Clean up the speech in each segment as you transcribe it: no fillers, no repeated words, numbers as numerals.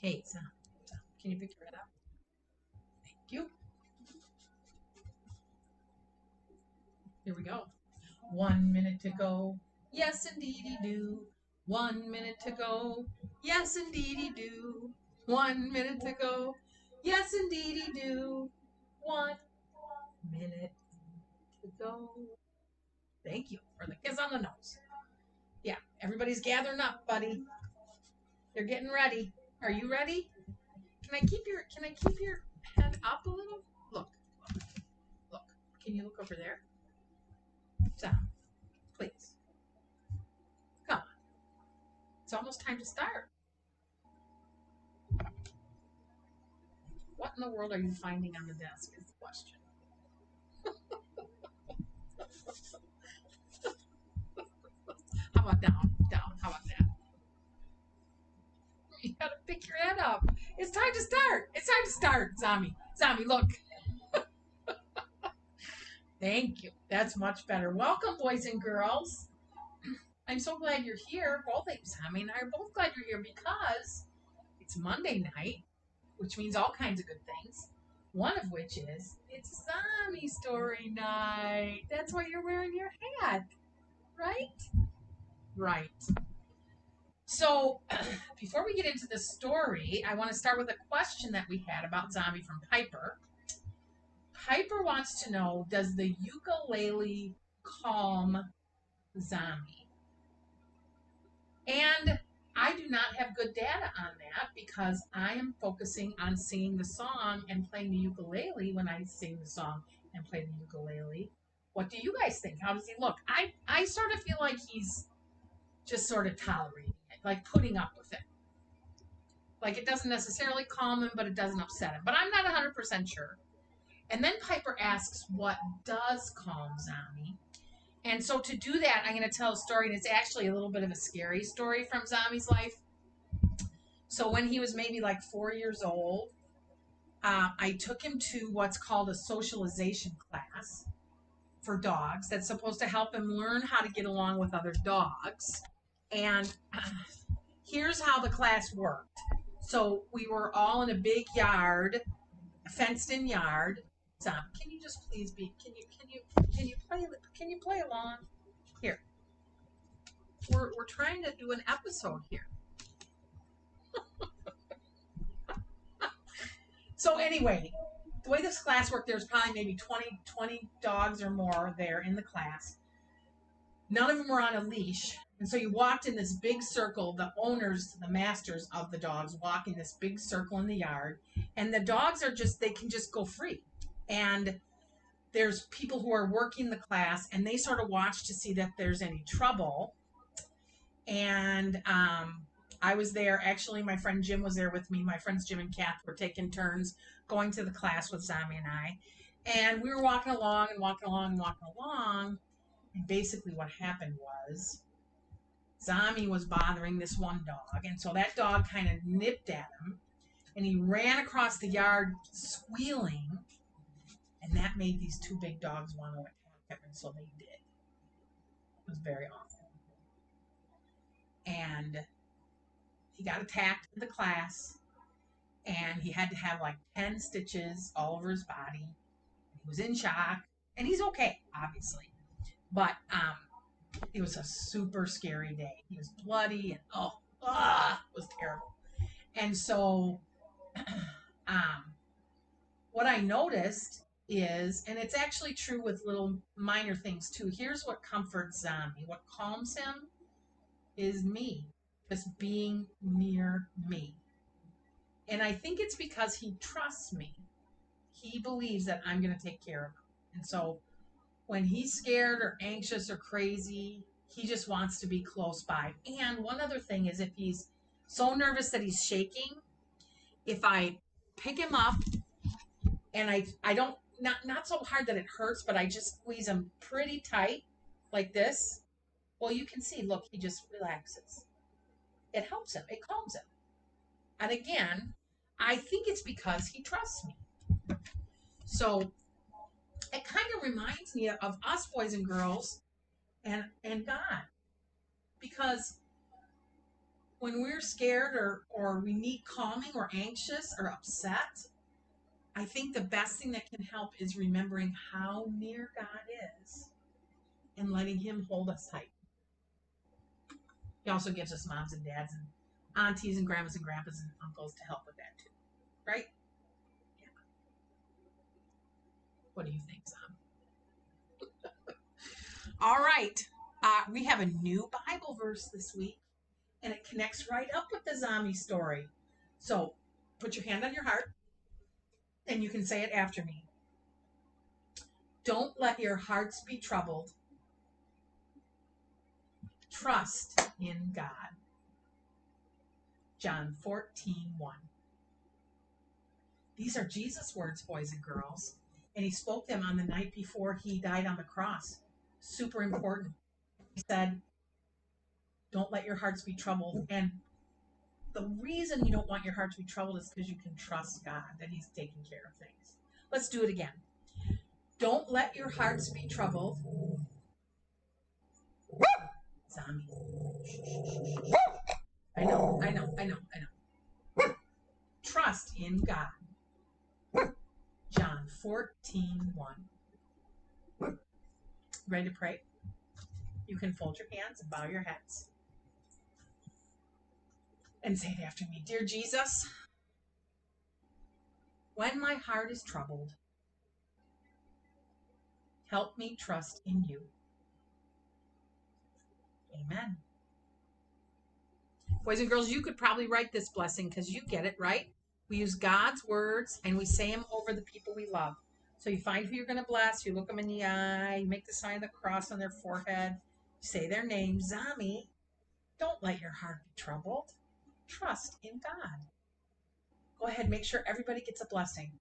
Hey, Sam, can you pick your head up? Thank you. Here we go. 1 minute to go. Yes, indeedy do. 1 minute to go. Yes, indeedy do. 1 minute to go. Yes, indeedy do. 1 minute to go. Thank you for the kiss on the nose. Yeah, everybody's gathering up, buddy. They're getting ready. Are you ready? Can I keep your head up a little? Look, look. Can you look over there? Sam, please. Come on. It's almost time to start. What in the world are you finding on the desk is the question. How about down? Down. How about that? You gotta pick your head up. It's time to start. It's time to start, Zanmi. Zanmi, look. Thank you. That's much better. Welcome, boys and girls. I'm so glad you're here. Both of you, Zanmi and I are both glad you're here because it's Monday night, which means all kinds of good things. One of which is it's Zanmi story night. That's why you're wearing your hat, right? Right. So, before we get into the story, I want to start with a question that we had about Zombie from Piper. Piper wants to know, does the ukulele calm Zombie? And I do not have good data on that because I am focusing on singing the song and playing the ukulele when I sing the song and play the ukulele. What do you guys think? How does he look? I sort of feel like he's just sort of tolerating it, like putting up with it. Like it doesn't necessarily calm him, but it doesn't upset him. But I'm not 100% sure. And then Piper asks, what does calm Zombie? And so to do that, I'm going to tell a story, and it's actually a little bit of a scary story from Zombie's life. So when he was maybe like 4 years old, I took him to what's called a socialization class for dogs that's supposed to help him learn how to get along with other dogs. And here's how the class worked. So we were all in a big yard, a fenced-in yard. Can you just please be? Can you play along? Here, we're trying to do an episode here. So anyway, the way this class worked, there's probably maybe 20 dogs or more there in the class. None of them were on a leash. And so you walked in this big circle, the owners, the masters of the dogs walk in this big circle in the yard. And the dogs are they can just go free. And there's people who are working the class and they sort of watch to see that there's any trouble. And I was there. Actually, my friend Jim was there with me. My friends Jim and Kath were taking turns going to the class with Zami and I. And we were walking along and walking along and walking along. And basically, what happened was Zami was bothering this one dog. And so that dog kind of nipped at him. And he ran across the yard squealing. And that made these two big dogs want to attack him. And so they did. It was very awful. And he got attacked in the class. And he had to have like 10 stitches all over his body. He was in shock. And he's okay, obviously. But it was a super scary day. He was bloody and it was terrible. And so, um, what I noticed is, and it's actually true with little minor things too. Here's what comforts Zombie. What calms him is me, just being near me. And I think it's because he trusts me. He believes that I'm going to take care of him. And so when he's scared or anxious or crazy, he just wants to be close by. And one other thing is if he's so nervous that he's shaking, if I pick him up and I don't not so hard that it hurts, but I just squeeze him pretty tight like this, well you can see, look, he just relaxes. It helps him. It calms him. And again, I think it's because he trusts me. So it kind of reminds me of us boys and girls and God. Because when we're scared or we need calming or anxious or upset, I think the best thing that can help is remembering how near God is and letting Him hold us tight. He also gives us moms and dads and aunties and grandmas and grandpas and uncles to help with that too. Right? Yeah. What do you think, Sam? All right. We have a new Bible verse this week, and it connects right up with the zombie story. So put your hand on your heart, and you can say it after me. Don't let your hearts be troubled. Trust in God. John 14:1. These are Jesus' words, boys and girls. And he spoke them on the night before he died on the cross. Super important. He said, don't let your hearts be troubled. And the reason you don't want your heart to be troubled is because you can trust God that He's taking care of things. Let's do it again. Don't let your hearts be troubled. Zombie. I know. Trust in God. John 14:1. Ready to pray? You can fold your hands and bow your heads. And say it after me. Dear Jesus, when my heart is troubled, help me trust in you. Amen. Boys and girls, you could probably write this blessing because you get it, right? We use God's words and we say them over the people we love. So you find who you're going to bless, you look them in the eye, you make the sign of the cross on their forehead, you say their name, Zami. Don't let your heart be troubled. Trust in God. Go ahead, make sure everybody gets a blessing.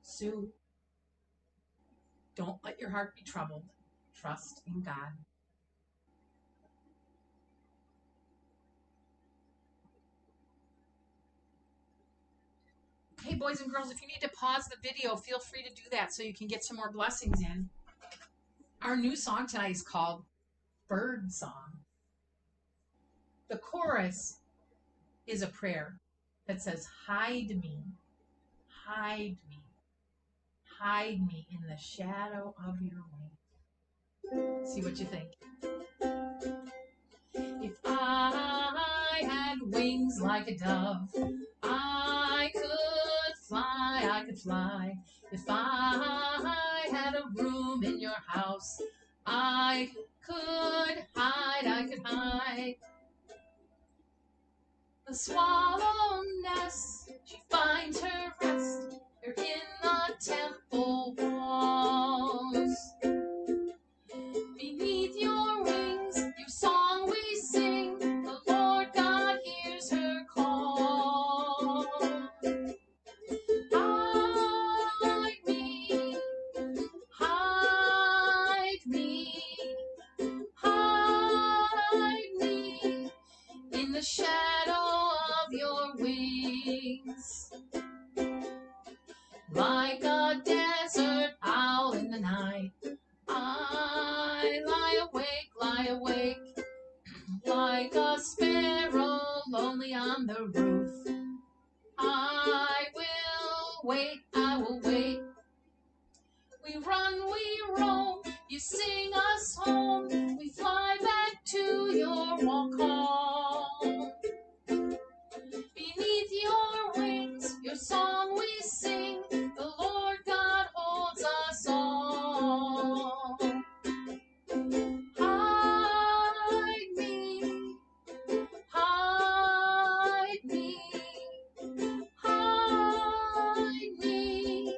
Sue, don't let your heart be troubled. Trust in God. Hey, boys and girls, if you need to pause the video, feel free to do that so you can get some more blessings in. Our new song tonight is called Bird Song. The chorus is a prayer that says, hide me, hide me, hide me in the shadow of your wings. See what you think. If I had wings like a dove, I could fly, I could fly. If I had a room in your house, I could hide, I could hide. The swallow nests, she finds her rest here in the temple walls. Beneath your wings, your song we sing, the Lord God hears her call. Hide me, hide me, hide me in the shadow of your wings. Like a desert owl in the night, I lie awake, like a sparrow lonely on the roof. I will wait. We run, we roam, you sing us home. We fly back to your warm call. Beneath your wings, your song we sing, the Lord God holds us all. Hide me, hide me, hide me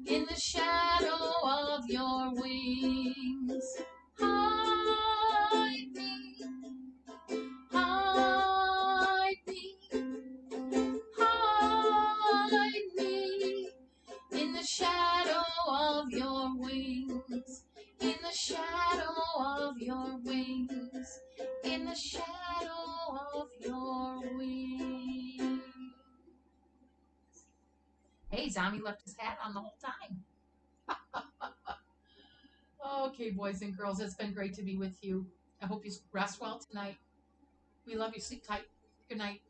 in the shadow of your wings. Hide me, hide me, hide me in the shadow of your wings. In the shadow of your wings. In the shadow of your wings. Hey, Zombie left his hat on the whole time. Okay, boys and girls, it's been great to be with you. I hope you rest well tonight. We love you. Sleep tight. Good night.